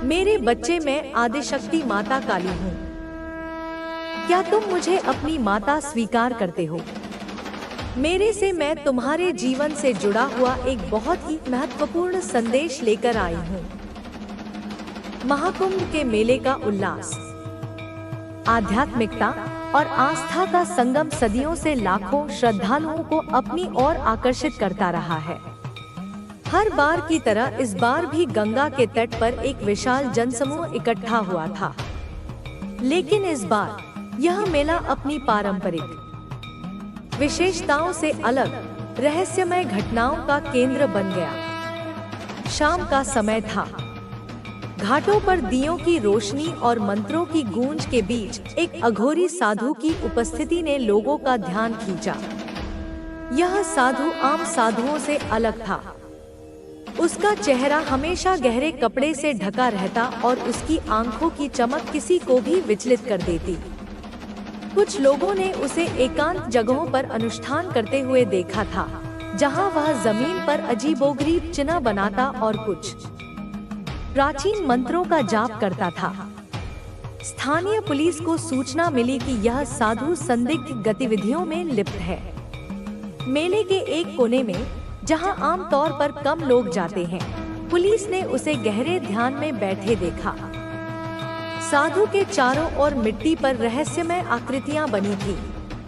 मेरे बच्चे, मैं आदिशक्ति माता काली हूँ। क्या तुम मुझे अपनी माता स्वीकार करते हो? मेरे से मैं तुम्हारे जीवन से जुड़ा हुआ एक बहुत ही महत्वपूर्ण संदेश लेकर आई हूँ। महाकुंभ के मेले का उल्लास, आध्यात्मिकता और आस्था का संगम सदियों से लाखों श्रद्धालुओं को अपनी ओर आकर्षित करता रहा है। हर बार की तरह इस बार भी गंगा के तट पर एक विशाल जनसमूह इकट्ठा हुआ था। लेकिन इस बार यह मेला अपनी पारंपरिक विशेषताओं से अलग रहस्यमय घटनाओं का केंद्र बन गया। शाम का समय था। घाटों पर दियों की रोशनी और मंत्रों की गूंज के बीच एक अघोरी साधु की उपस्थिति ने लोगों का ध्यान खींचा। यह साधु आम साधुओं से अलग था। उसका चेहरा हमेशा गहरे कपड़े से ढका रहता और उसकी आंखों की चमक किसी को भी विचलित कर देती। कुछ लोगों ने उसे एकांत जगहों पर अनुष्ठान करते हुए देखा था, जहां वह जमीन पर अजीबोगरीब चिन्ह बनाता और कुछ प्राचीन मंत्रों का जाप करता था। स्थानीय पुलिस को सूचना मिली कि यह साधु संदिग्ध गतिविधियों में लिप्त है। मेले के एक कोने में, जहां आमतौर पर कम लोग जाते हैं, पुलिस ने उसे गहरे ध्यान में बैठे देखा। साधु के चारों ओर मिट्टी पर रहस्यमय आकृतियां बनी थी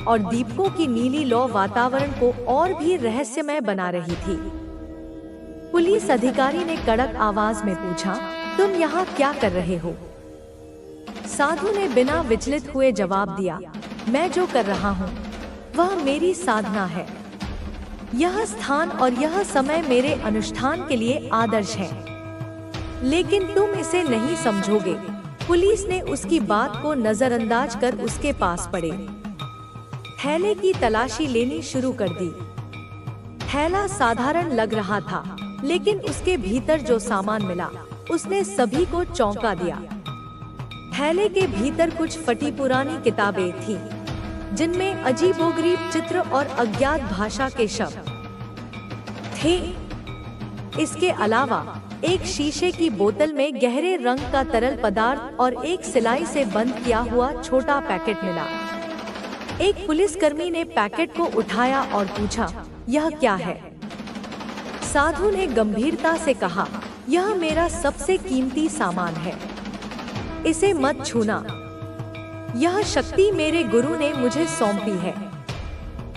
और दीपकों की नीली लौ वातावरण को और भी रहस्यमय बना रही थी। पुलिस अधिकारी ने कड़क आवाज में पूछा, तुम यहाँ क्या कर रहे हो? साधु ने बिना विचलित हुए जवाब दिया, मैं जो कर रहा हूँ वह मेरी साधना है। यह स्थान और यह समय मेरे अनुष्ठान के लिए आदर्श है। लेकिन तुम इसे नहीं समझोगे। पुलिस ने उसकी बात को नजरअंदाज कर उसके पास पड़े थैले की तलाशी लेनी शुरू कर दी। थैला साधारण लग रहा था, लेकिन उसके भीतर जो सामान मिला उसने सभी को चौंका दिया। थैले के भीतर कुछ फटी पुरानी किताबें थीं, जिनमें अजीबोगरीब चित्र और अज्ञात भाषा के शब्द थे। इसके अलावा एक शीशे की बोतल में गहरे रंग का तरल पदार्थ और एक सिलाई से बंद किया हुआ छोटा पैकेट मिला। एक पुलिसकर्मी ने पैकेट को उठाया और पूछा, यह क्या है? साधु ने गंभीरता से कहा, यह मेरा सबसे कीमती सामान है, इसे मत छूना। यह शक्ति मेरे गुरु ने मुझे सौंपी है।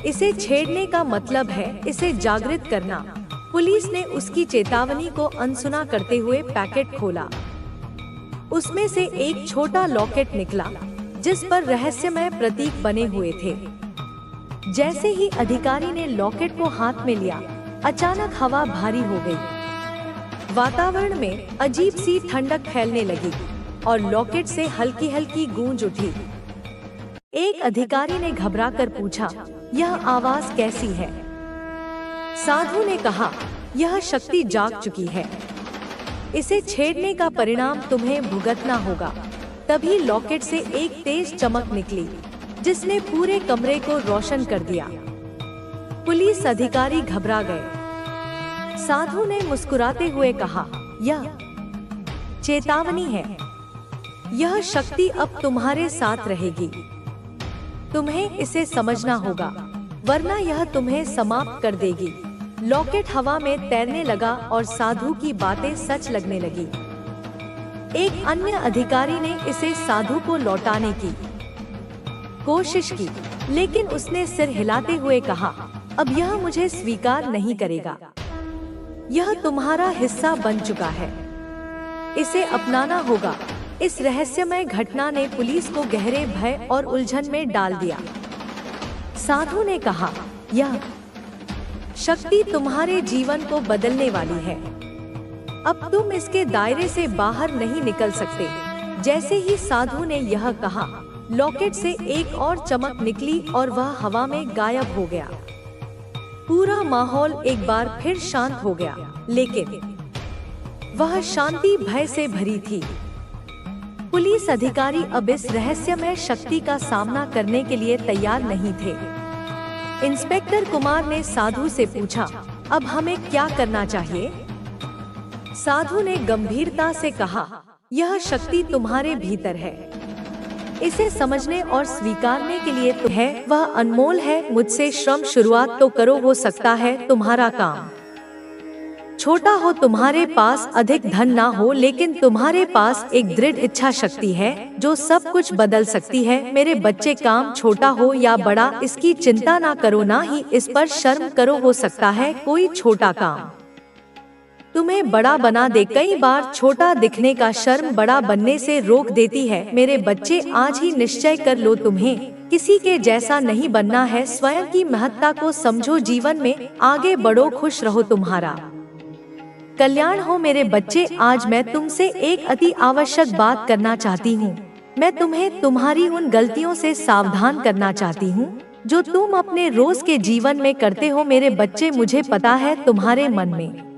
इसे छेड़ने का मतलब है इसे जागृत करना। पुलिस ने उसकी चेतावनी को अनसुना करते हुए पैकेट खोला। उसमें से एक छोटा लॉकेट निकला, जिस पर रहस्यमय प्रतीक बने हुए थे। जैसे ही अधिकारी ने लॉकेट को हाथ में लिया, अचानक हवा भारी हो गई। वातावरण में अजीब सी ठंडक फैलने लगी और लॉकेट से हल्की हल्की गूंज उठी। एक अधिकारी ने घबराकर पूछा, यह आवाज कैसी है? साधु ने कहा, यह शक्ति जाग चुकी है, इसे छेड़ने का परिणाम तुम्हें भुगतना होगा। तभी लॉकेट से एक तेज चमक निकली, जिसने पूरे कमरे को रोशन कर दिया। पुलिस अधिकारी घबरा गए। साधु ने मुस्कुराते हुए कहा, यह चेतावनी है। यह शक्ति अब तुम्हारे साथ रहेगी। तुम्हें इसे समझना होगा, वरना यह तुम्हें समाप्त कर देगी। लॉकेट हवा में तैरने लगा और साधु की बातें सच लगने लगी। एक अन्य अधिकारी ने इसे साधु को लौटाने की कोशिश की, लेकिन उसने सिर हिलाते हुए कहा, अब यह मुझे स्वीकार नहीं करेगा। यह तुम्हारा हिस्सा बन चुका है, इसे अपनाना होगा। इस रहस्यमय घटना ने पुलिस को गहरे भय और उलझन में डाल दिया। साधु ने कहा, यह शक्ति तुम्हारे जीवन को बदलने वाली है। अब तुम इसके दायरे से बाहर नहीं निकल सकते। जैसे ही साधु ने यह कहा, लॉकेट से एक और चमक निकली और वह हवा में गायब हो गया। पूरा माहौल एक बार फिर शांत हो गया, लेकिन वह शांति भय से भरी थी। पुलिस अधिकारी अब इस रहस्यमय शक्ति का सामना करने के लिए तैयार नहीं थे। इंस्पेक्टर कुमार ने साधु से पूछा, अब हमें क्या करना चाहिए? साधु ने गंभीरता से कहा, यह शक्ति तुम्हारे भीतर है। इसे समझने और स्वीकारने के लिए तो है, वह अनमोल है। मुझसे श्रम शुरुआत तो करो, हो सकता है तुम्हारा काम छोटा हो, तुम्हारे पास अधिक धन ना हो, लेकिन तुम्हारे पास एक दृढ़ इच्छा शक्ति है जो सब कुछ बदल सकती है। मेरे बच्चे, काम छोटा हो या बड़ा, इसकी चिंता ना करो, ना ही इस पर शर्म करो। हो सकता है कोई छोटा काम तुम्हें बड़ा बना दे। कई बार छोटा दिखने का शर्म बड़ा बनने से रोक देती है। मेरे बच्चे, आज ही निश्चय कर लो, तुम्हें किसी के जैसा नहीं बनना है। स्वयं की महत्ता को समझो, जीवन में आगे बढ़ो, खुश रहो, तुम्हारा कल्याण हो। मेरे बच्चे, आज मैं तुमसे एक अति आवश्यक बात करना चाहती हूँ। मैं तुम्हें तुम्हारी उन गलतियों से सावधान करना चाहती हूँ जो तुम अपने रोज के जीवन में करते हो। मेरे बच्चे, मुझे पता है तुम्हारे मन में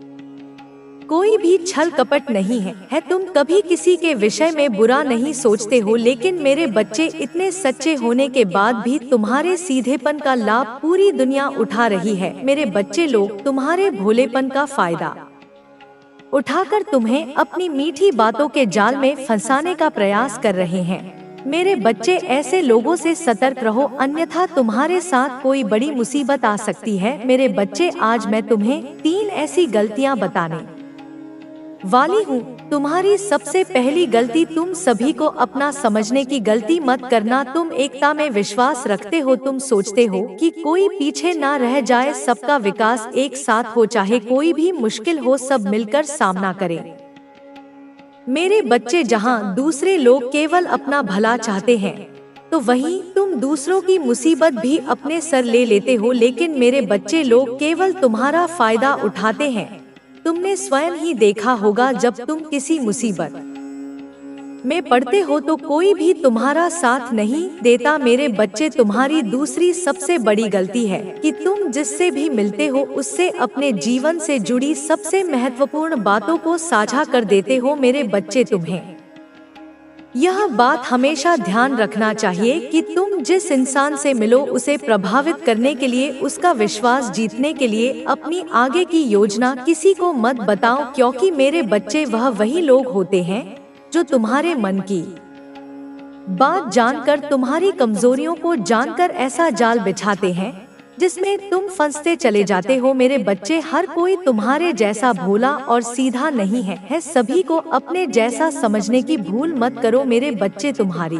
कोई भी छल कपट नहीं है। तुम कभी किसी के विषय में बुरा नहीं सोचते हो, लेकिन मेरे बच्चे, इतने सच्चे होने के बाद भी तुम्हारे सीधेपन का लाभ पूरी दुनिया उठा रही है। मेरे बच्चे, लोग तुम्हारे भोलेपन का फायदा उठाकर तुम्हें अपनी मीठी बातों के जाल में फंसाने का प्रयास कर रहे हैं। मेरे बच्चे, ऐसे लोगों से सतर्क रहो, अन्यथा तुम्हारे साथ कोई बड़ी मुसीबत आ सकती है। मेरे बच्चे, आज मैं तुम्हें 3 ऐसी गलतियां बताने वाली हूँ। तुम्हारी सबसे पहली गलती, तुम सभी को अपना समझने की गलती मत करना। तुम एकता में विश्वास रखते हो। तुम सोचते हो कि कोई पीछे ना रह जाए, सबका विकास एक साथ हो, चाहे कोई भी मुश्किल हो, सब मिलकर सामना करें। मेरे बच्चे, जहाँ दूसरे लोग केवल अपना भला चाहते हैं, तो वहीं तुम दूसरों की मुसीबत भी अपने सर ले लेते हो। लेकिन मेरे बच्चे, लोग केवल तुम्हारा फायदा उठाते हैं। तुमने स्वयं ही देखा होगा, जब तुम किसी मुसीबत में पड़ते हो तो कोई भी तुम्हारा साथ नहीं देता। मेरे बच्चे, तुम्हारी दूसरी सबसे बड़ी गलती है कि तुम जिससे भी मिलते हो उससे अपने जीवन से जुड़ी सबसे महत्वपूर्ण बातों को साझा कर देते हो। मेरे बच्चे, तुम्हें यह बात हमेशा ध्यान रखना चाहिए कि तुम जिस इंसान से मिलो उसे प्रभावित करने के लिए, उसका विश्वास जीतने के लिए अपनी आगे की योजना किसी को मत बताओ, क्योंकि मेरे बच्चे, वह वही लोग होते हैं जो तुम्हारे मन की बात जानकर, तुम्हारी कमजोरियों को जानकर ऐसा जाल बिछाते हैं जिसमें तुम फंसते चले जाते हो। मेरे बच्चे, हर कोई तुम्हारे जैसा भोला और सीधा नहीं है। सभी को अपने जैसा समझने की भूल मत करो। मेरे बच्चे, तुम्हारी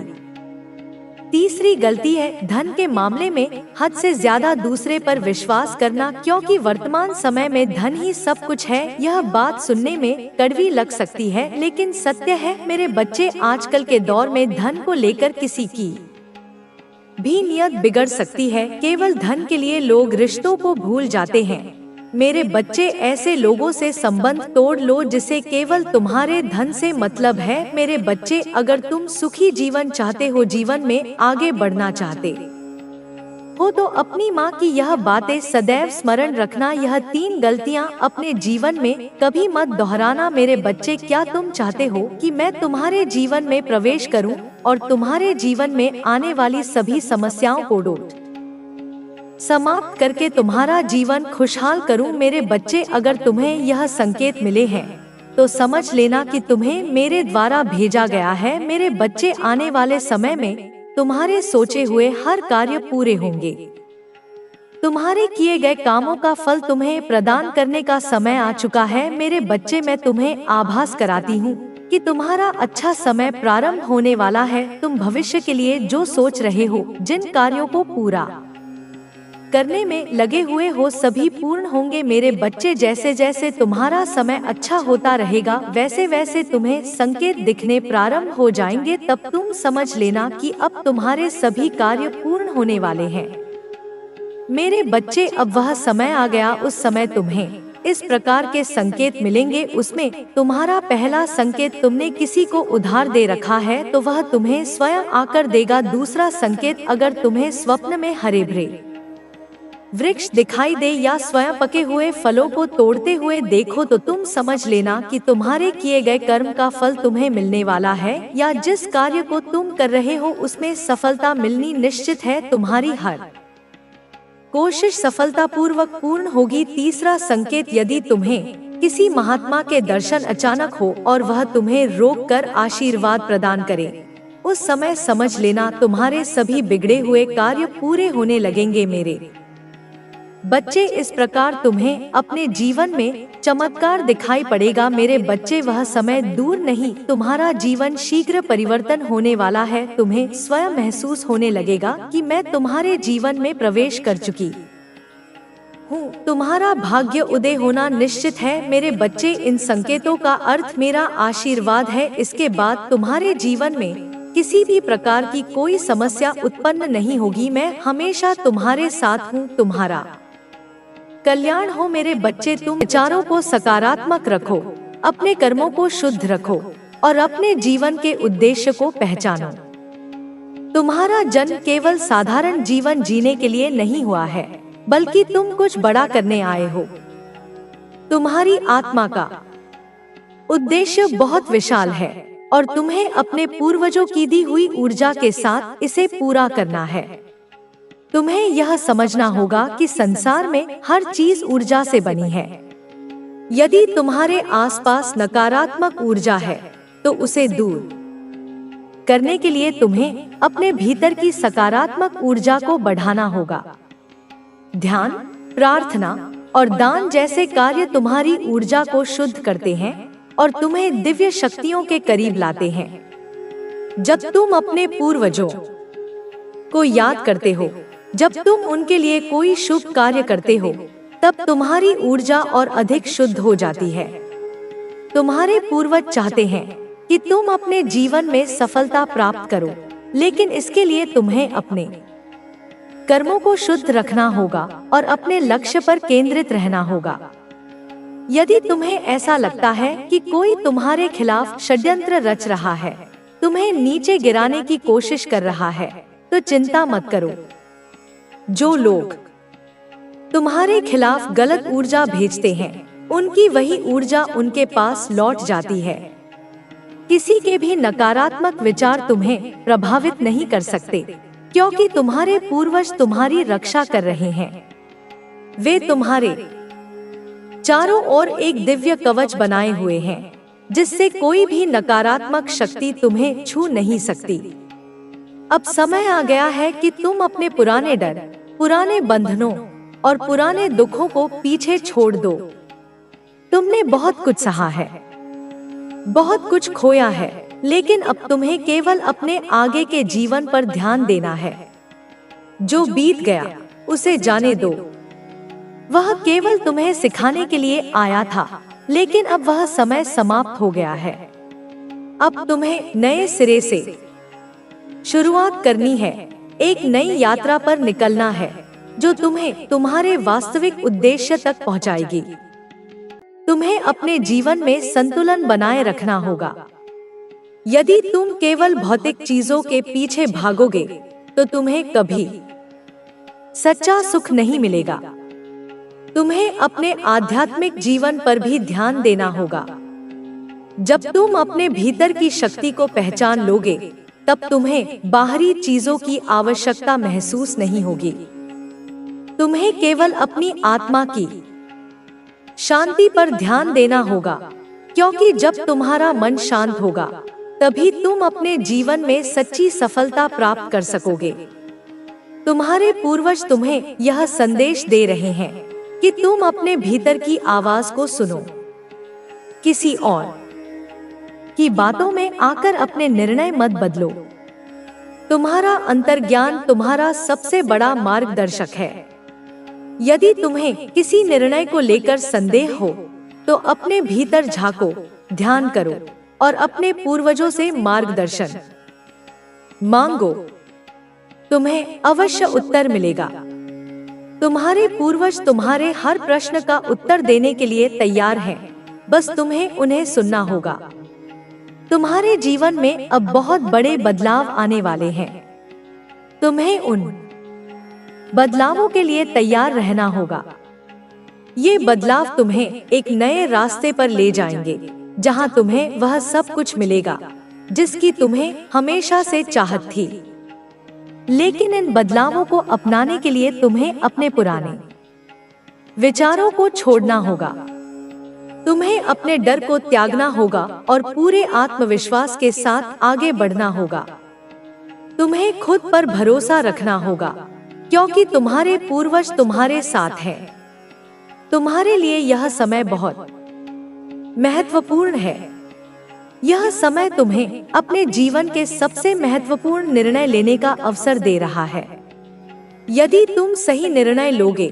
तीसरी गलती है धन के मामले में हद से ज्यादा दूसरे पर विश्वास करना, क्योंकि वर्तमान समय में धन ही सब कुछ है। यह बात सुनने में कड़वी लग सकती है, लेकिन सत्य है। मेरे बच्चे, आजकल के दौर में धन को लेकर किसी की भी नियत बिगड़ सकती है। केवल धन के लिए लोग रिश्तों को भूल जाते हैं। मेरे बच्चे, ऐसे लोगों से संबंध तोड़ लो जिसे केवल तुम्हारे धन से मतलब है। मेरे बच्चे, अगर तुम सुखी जीवन चाहते हो, जीवन में आगे बढ़ना चाहते हो, तो अपनी माँ की यह बातें सदैव स्मरण रखना। यह 3 गलतियाँ अपने जीवन में कभी मत दोहराना। मेरे बच्चे, क्या तुम चाहते हो कि मैं तुम्हारे जीवन में प्रवेश करूं और तुम्हारे जीवन में आने वाली सभी समस्याओं को समाप्त करके तुम्हारा जीवन खुशहाल करूं? मेरे बच्चे, अगर तुम्हें यह संकेत मिले हैं तो समझ लेना कि तुम्हें मेरे द्वारा भेजा गया है। मेरे बच्चे, आने वाले समय में तुम्हारे सोचे हुए हर कार्य पूरे होंगे। तुम्हारे किए गए कामों का फल तुम्हें प्रदान करने का समय आ चुका है। मेरे बच्चे, मैं तुम्हें आभास कराती हूँ कि तुम्हारा अच्छा समय प्रारंभ होने वाला है। तुम भविष्य के लिए जो सोच रहे हो, जिन कार्यों को पूरा करने में लगे हुए हो, सभी पूर्ण होंगे। मेरे बच्चे, जैसे जैसे तुम्हारा समय अच्छा होता रहेगा, वैसे वैसे तुम्हें संकेत दिखने प्रारंभ हो जाएंगे। तब तुम समझ लेना कि अब तुम्हारे सभी कार्य पूर्ण होने वाले हैं। मेरे बच्चे, अब वह समय आ गया, उस समय तुम्हें इस प्रकार के संकेत मिलेंगे। उसमें तुम्हारा पहला संकेत, तुमने किसी को उधार दे रखा है तो वह तुम्हें स्वयं आकर देगा। दूसरा संकेत, अगर तुम्हें स्वप्न में हरे भरे वृक्ष दिखाई दे या स्वयं पके हुए फलों को तोड़ते हुए देखो, तो तुम समझ लेना कि तुम्हारे किए गए कर्म का फल तुम्हें मिलने वाला है, या जिस कार्य को तुम कर रहे हो उसमें सफलता मिलनी निश्चित है। तुम्हारी हर कोशिश सफलतापूर्वक पूर्ण होगी। तीसरा संकेत, यदि तुम्हें किसी महात्मा के दर्शन अचानक हो और वह तुम्हें रोककर आशीर्वाद प्रदान करे, उस समय समझ लेना तुम्हारे सभी बिगड़े हुए कार्य पूरे होने लगेंगे। मेरे बच्चे, इस प्रकार तुम्हें अपने जीवन में चमत्कार दिखाई पड़ेगा। मेरे बच्चे, वह समय दूर नहीं, तुम्हारा जीवन शीघ्र परिवर्तन होने वाला है। तुम्हें स्वयं महसूस होने लगेगा कि मैं तुम्हारे जीवन में प्रवेश कर चुकी हूँ। तुम्हारा भाग्य उदय होना निश्चित है। मेरे बच्चे, इन संकेतों का अर्थ मेरा आशीर्वाद है। इसके बाद तुम्हारे जीवन में किसी भी प्रकार की कोई समस्या उत्पन्न नहीं होगी। मैं हमेशा तुम्हारे साथ हूँ। तुम्हारा कल्याण हो। मेरे बच्चे, तुम विचारों को सकारात्मक रखो, अपने कर्मों को शुद्ध रखो और अपने जीवन के उद्देश्य को पहचानो। तुम्हारा जन्म केवल साधारण जीवन जीने के लिए नहीं हुआ है, बल्कि तुम कुछ बड़ा करने आए हो। तुम्हारी आत्मा का उद्देश्य बहुत विशाल है और तुम्हें अपने पूर्वजों की दी हुई ऊर्जा के साथ इसे पूरा करना है। तुम्हें यह समझना होगा कि संसार में हर चीज ऊर्जा से बनी है। यदि तुम्हारे आसपास नकारात्मक ऊर्जा है, तो उसे दूर करने के लिए तुम्हें अपने भीतर की सकारात्मक ऊर्जा को बढ़ाना होगा। ध्यान, प्रार्थना और दान जैसे कार्य तुम्हारी ऊर्जा को शुद्ध करते हैं और तुम्हें दिव्य शक्तियों के करीब लाते हैं। जब तुम अपने पूर्वजों को याद करते हो, जब तुम उनके लिए कोई शुभ कार्य करते हो, तब तुम्हारी ऊर्जा और अधिक शुद्ध हो जाती है। तुम्हारे पूर्वज चाहते हैं कि तुम अपने जीवन में सफलता प्राप्त करो, लेकिन इसके लिए तुम्हें अपने कर्मों को शुद्ध रखना होगा और अपने लक्ष्य पर केंद्रित रहना होगा। यदि तुम्हें ऐसा लगता है कि कोई तुम्हारे खिलाफ षड्यंत्र रच रहा है, तुम्हें नीचे गिराने की कोशिश कर रहा है, तो चिंता मत करो। जो लोग तुम्हारे खिलाफ गलत ऊर्जा भेजते हैं, उनकी वही ऊर्जा उनके पास लौट जाती है। किसी के भी नकारात्मक विचार तुम्हें प्रभावित नहीं कर सकते, क्योंकि तुम्हारे पूर्वज तुम्हारी रक्षा कर रहे हैं। वे तुम्हारे चारों ओर एक दिव्य कवच बनाए हुए हैं, जिससे कोई भी नकारात्मक शक्ति तुम्हें छू नहीं सकती। अब समय आ गया है कि तुम अपने पुराने डर, पुराने बंधनों और पुराने दुखों को पीछे छोड़ दो। तुमने बहुत कुछ सहा है, बहुत कुछ खोया है, लेकिन अब तुम्हें केवल अपने आगे के जीवन पर ध्यान देना है। जो बीत गया उसे जाने दो। वह केवल तुम्हें सिखाने के लिए आया था, लेकिन अब वह समय समाप्त हो गया है। अब तुम्हें नए सिरे से शुरुआत करनी है, एक नई यात्रा पर निकलना है, जो तुम्हें तुम्हारे वास्तविक उद्देश्य तक पहुंचाएगी। तुम्हें अपने जीवन में संतुलन बनाए रखना होगा। यदि तुम केवल भौतिक चीजों के पीछे भागोगे, तो तुम्हें कभी सच्चा सुख नहीं मिलेगा। तुम्हें अपने आध्यात्मिक जीवन पर भी ध्यान देना होगा। जब तुम अपने भीतर की शक्ति को पहचान लोगे, तब तुम्हें बाहरी चीजों की आवश्यकता महसूस नहीं होगी। तुम्हें केवल अपनी आत्मा की शांति पर ध्यान देना होगा, क्योंकि जब तुम्हारा मन शांत होगा, तभी तुम अपने जीवन में सच्ची सफलता प्राप्त कर सकोगे। तुम्हारे पूर्वज तुम्हें यह संदेश दे रहे हैं कि तुम अपने भीतर की आवाज को सुनो। किसी और की बातों में आकर अपने निर्णय मत बदलो। तुम्हारा अंतर्ज्ञान तुम्हारा सबसे बड़ा मार्गदर्शक है। यदि तुम्हें किसी निर्णय को लेकर संदेह हो, तो अपने भीतर झांको, ध्यान करो और अपने पूर्वजों से मार्गदर्शन मांगो। तुम्हें अवश्य उत्तर मिलेगा। तुम्हारे पूर्वज तुम्हारे हर प्रश्न का उत्तर देने के लिए तैयार हैं, बस तुम्हें उन्हें सुनना होगा। तुम्हारे जीवन में अब बहुत बड़े बदलाव आने वाले हैं। तुम्हें उन बदलावों के लिए तैयार रहना होगा। ये बदलाव तुम्हें एक नए रास्ते पर ले जाएंगे, जहां तुम्हें वह सब कुछ मिलेगा जिसकी तुम्हें हमेशा से चाहत थी। लेकिन इन बदलावों को अपनाने के लिए तुम्हें अपने पुराने विचारों को छोड़ना होगा। तुम्हें अपने डर को त्यागना होगा और पूरे आत्मविश्वास के साथ आगे बढ़ना होगा। तुम्हें खुद पर भरोसा रखना होगा, क्योंकि तुम्हारे पूर्वज तुम्हारे साथ हैं। तुम्हारे लिए यह समय बहुत महत्वपूर्ण है। यह समय तुम्हें अपने जीवन के सबसे महत्वपूर्ण निर्णय लेने का अवसर दे रहा है। यदि तुम सही निर्णय लोगे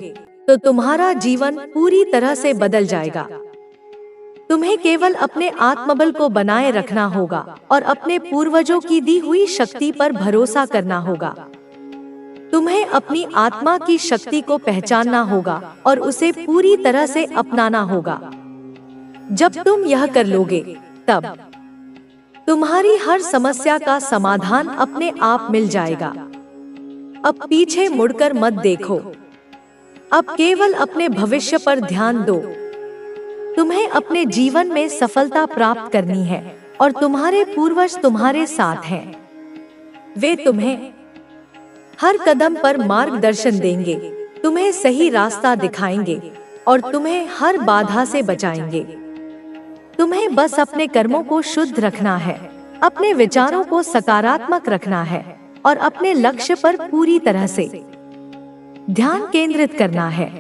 तो तुम्हारा जीवन पूरी तरह से बदल जाएगा। तुम्हें केवल अपने आत्मबल को बनाए रखना होगा और अपने पूर्वजों की दी हुई शक्ति पर भरोसा करना होगा। तुम्हें अपनी आत्मा की शक्ति को पहचानना होगा और उसे पूरी तरह से अपनाना होगा। जब तुम यह कर लोगे, तब तुम्हारी हर समस्या का समाधान अपने आप मिल जाएगा। अब पीछे मुड़कर मत देखो। अब केवल अपने भविष्य पर ध्यान दो। तुम्हें अपने जीवन में सफलता प्राप्त करनी है और तुम्हारे पूर्वज तुम्हारे साथ हैं। वे तुम्हें हर कदम पर मार्गदर्शन देंगे, तुम्हें सही रास्ता दिखाएंगे और तुम्हें हर बाधा से बचाएंगे। तुम्हें बस अपने कर्मों को शुद्ध रखना है, अपने विचारों को सकारात्मक रखना है और अपने लक्ष्य पर पूरी तरह से ध्यान केंद्रित करना है।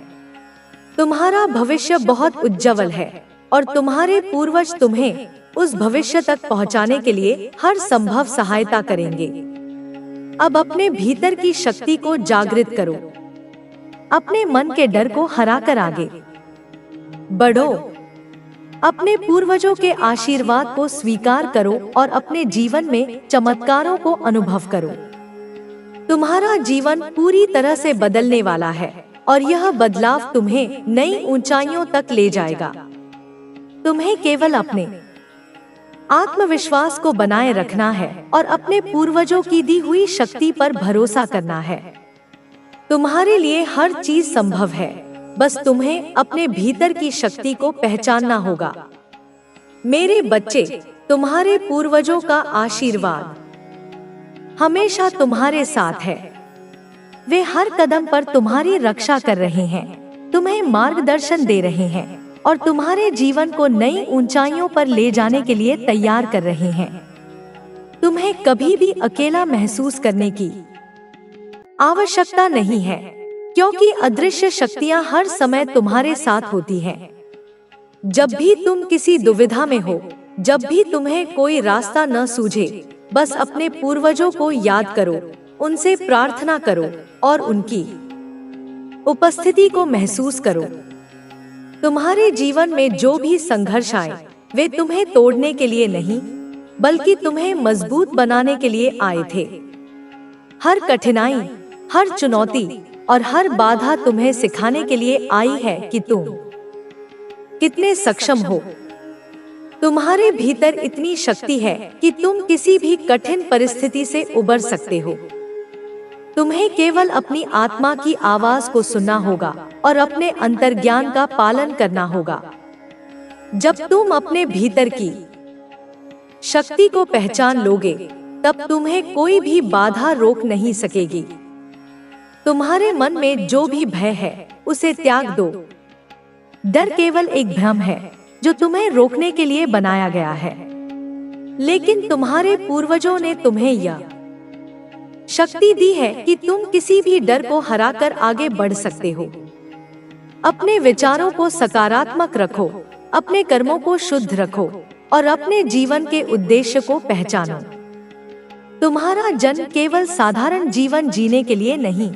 तुम्हारा भविष्य बहुत उज्जवल है और तुम्हारे पूर्वज तुम्हें उस भविष्य तक पहुंचाने के लिए हर संभव सहायता करेंगे। अब अपने भीतर की शक्ति को जागृत करो। अपने मन के डर को हराकर आगे बढ़ो। अपने पूर्वजों के आशीर्वाद को स्वीकार करो और अपने जीवन में चमत्कारों को अनुभव करो। तुम्हारा जीवन पूरी तरह से बदलने वाला है और यह बदलाव तुम्हें नई ऊंचाइयों तक ले जाएगा। तुम्हें केवल अपने आत्मविश्वास को बनाए रखना है और अपने पूर्वजों की दी हुई शक्ति पर भरोसा करना है। तुम्हारे लिए हर चीज संभव है, बस तुम्हें अपने भीतर की शक्ति को पहचानना होगा। मेरे बच्चे, तुम्हारे पूर्वजों का आशीर्वाद हमेशा तुम्हारे साथ है। वे हर कदम पर तुम्हारी रक्षा कर रहे हैं, तुम्हें मार्गदर्शन दे रहे हैं और तुम्हारे जीवन को नई ऊंचाइयों पर ले जाने के लिए तैयार कर रहे हैं। तुम्हें कभी भी अकेला महसूस करने की आवश्यकता नहीं है, क्योंकि अदृश्य शक्तियां हर समय तुम्हारे साथ होती हैं। जब भी तुम किसी दुविधा में हो, जब भी तुम्हें कोई रास्ता न सूझे, बस अपने पूर्वजों को याद करो, उनसे प्रार्थना करो और उनकी उपस्थिति को महसूस करो। तुम्हारे जीवन में जो भी संघर्ष आए, वे तुम्हें तोड़ने के लिए नहीं, बल्कि तुम्हें मजबूत बनाने के लिए आए थे। हर कठिनाई, हर चुनौती और हर बाधा तुम्हें सिखाने के लिए आई है कि तुम कितने सक्षम हो। तुम्हारे भीतर इतनी शक्ति है कि तुम किसी भी कठिन परिस्थिति से उबर सकते हो। तुम्हें केवल अपनी आत्मा की आवाज को सुनना होगा और अपने अंतर्ज्ञान का पालन करना होगा। जब तुम अपने भीतर की शक्ति को पहचान लोगे, तब तुम्हें कोई भी बाधा रोक नहीं सकेगी। तुम्हारे मन में जो भी भय है, उसे त्याग दो। डर केवल एक भ्रम है जो तुम्हें रोकने के लिए बनाया गया है, लेकिन तुम्हारे पूर्वजों ने तुम्हें यह शक्ति दी है कि तुम किसी भी डर को हराकर आगे बढ़ सकते हो। अपने विचारों को सकारात्मक रखो, अपने कर्मों को शुद्ध रखो और अपने जीवन के उद्देश्य को पहचानो। तुम्हारा जन्म केवल साधारण जीवन जीने के लिए नहीं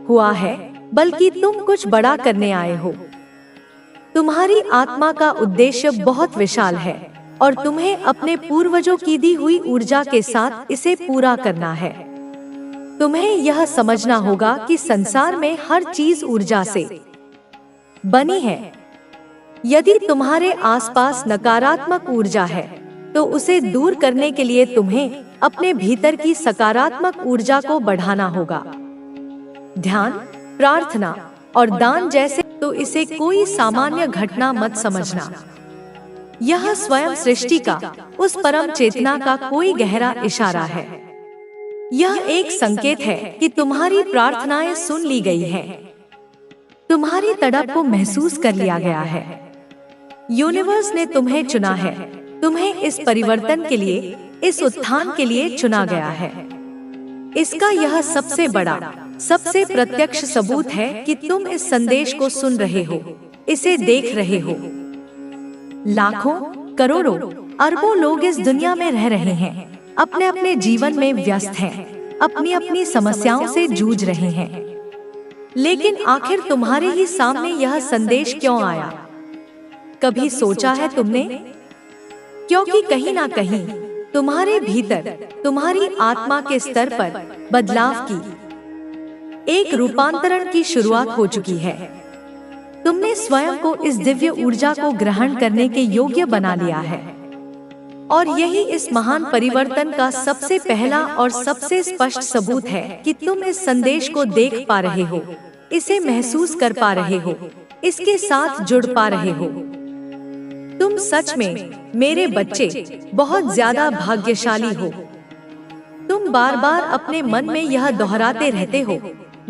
हुआ है, बल्कि तुम कुछ बड़ा करने आए हो। तुम्हारी आत्मा का उद्देश्य बहुत विशाल है और तुम्हें अपने पूर्वजों की दी हुई ऊर्जा के साथ इसे पूरा करना है। तुम्हें यह समझना होगा कि संसार में हर चीज ऊर्जा से बनी है। यदि तुम्हारे आसपास नकारात्मक ऊर्जा है, तो उसे दूर करने के लिए तुम्हें अपने भीतर की सकारात्मक ऊर्जा को बढ़ाना होगा। ध्यान, प्रार्थना और दान जैसे तो इसे कोई सामान्य घटना मत समझना। यह स्वयं सृष्टि का, उस परम चेतना का कोई गहरा इशारा है। यह एक संकेत है कि तुम्हारी प्रार्थनाएं सुन ली गई हैं। तुम्हारी तड़प को महसूस कर लिया गया है। यूनिवर्स ने तुम्हें चुना है। तुम्हें इस परिवर्तन के लिए, इस उत्थान के लिए चुना गया है। इसका यह सबसे बड़ा, सबसे प्रत्यक्ष सबूत है कि तुम इस संदेश को सुन रहे हो, इसे देख रहे हो। लाखों, करोड़ों, अरबों लोग इस दुनिया में रह रहे हैं, अपने अपने जीवन में व्यस्त हैं, अपनी अपनी समस्याओं से जूझ रहे हैं। लेकिन आखिर तुम्हारे ही सामने यह संदेश क्यों आया? कभी सोचा है तुमने? क्योंकि कहीं ना कहीं तुम्हारे भीतर, तुम्हारी आत्मा के स्तर पर बदलाव की, एक रूपांतरण की शुरुआत हो चुकी है। तुमने स्वयं को इस दिव्य ऊर्जा को ग्रहण करने के योग्य बना लिया है। और यही इस महान परिवर्तन का सबसे पहला और सबसे स्पष्ट सबूत है कि तुम इस संदेश को देख पा रहे हो, इसे महसूस कर पा रहे हो, इसके साथ जुड़ पा रहे हो। तुम सच में, मेरे बच्चे, बहुत ज्यादा भाग्यशाली हो। तुम बार बार अपने मन में यह दोहराते रहते हो,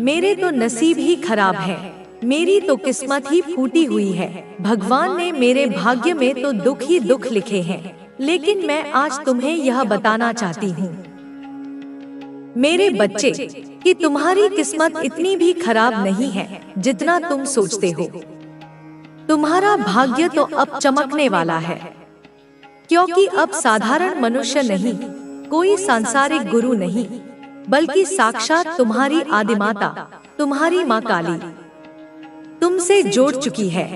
मेरे तो नसीब ही खराब है, मेरी तो किस्मत ही फूटी हुई है, भगवान ने मेरे भाग्य में तो दुख ही दुख लिखे हैं। लेकिन मैं आज तुम्हें यह बताना चाहती हूँ, मेरे बच्चे, कि तुम्हारी किस्मत इतनी भी खराब नहीं है जितना तुम सोचते हो। तुम्हारा भाग्य तो अब चमकने वाला है, क्योंकि अब साधारण मनुष्य नहीं, कोई सांसारिक गुरु नहीं, बल्कि साक्षात तुम्हारी आदिमाता, तुम्हारी माँ काली तुमसे जोड़ चुकी है।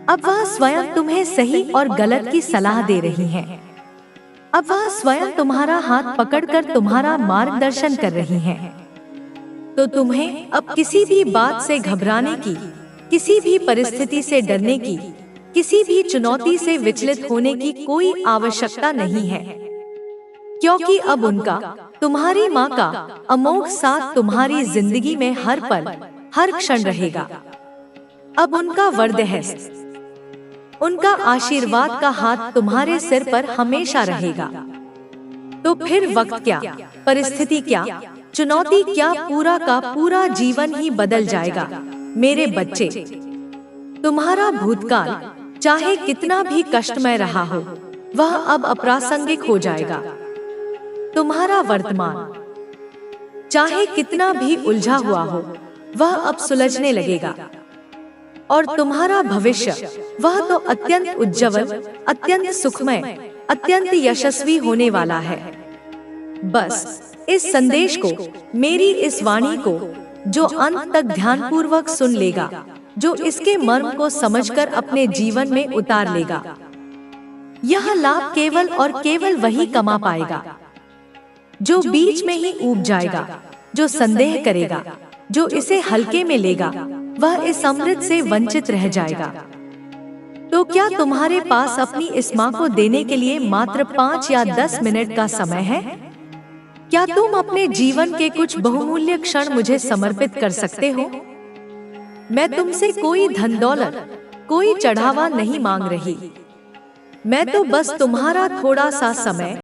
अब वह स्वयं तुम्हें सही और गलत की सलाह दे रही है। अब वह स्वयं तुम्हारा हाथ पकड़कर तुम्हारा मार्गदर्शन कर रही है। तो तुम्हें अब किसी भी बात से घबराने की, किसी भी परिस्थिति से डरने की, किसी भी चुनौती से विचलित होने की कोई आवश्यकता नहीं है, क्योंकि अब उनका, तुम्हारी माँ का अमोघ साथ तुम्हारी जिंदगी में हर पल, हर क्षण रहेगा। अब उनका वरदहस्त, उनका आशीर्वाद का हाथ तुम्हारे सिर पर हमेशा रहेगा। तो फिर वक्त क्या, परिस्थिति क्या, चुनौती क्या, पूरा का पूरा जीवन ही बदल जाएगा। मेरे बच्चे, तुम्हारा भूतकाल चाहे कितना भी कष्टमय रहा हो, वह अब अप्रासंगिक हो जाएगा। तुम्हारा वर्तमान चाहे कितना भी उलझा हुआ हो, वह अब सुलझने लगेगा। और तुम्हारा भविष्य, वह तो अत्यंत उज्जवल, अत्यंत सुखमय, अत्यंत यशस्वी होने वाला है। बस इस संदेश को, मेरी इस वाणी को, जो अंत तक ध्यानपूर्वक सुन लेगा, जो इसके मर्म को समझकर अपने जीवन में उतार लेगा, यह लाभ केवल और केवल वही कमा पाएगा जो बीच में ही ऊब जाएगा, जो संदेह करेगा, जो इसे हल्के में लेगा, वह इस अमृत से वंचित रह जाएगा। तो क्या तुम्हारे पास अपनी इस माँ को देने के लिए मात्र 5 या 10 मिनट का समय है? क्या तुम अपने जीवन के कुछ बहुमूल्य क्षण मुझे समर्पित कर सकते हो? मैं तुमसे कोई धन दौलत, कोई चढ़ावा नहीं मांग रही। मैं तो बस तुम्हारा थोड़ा सा समय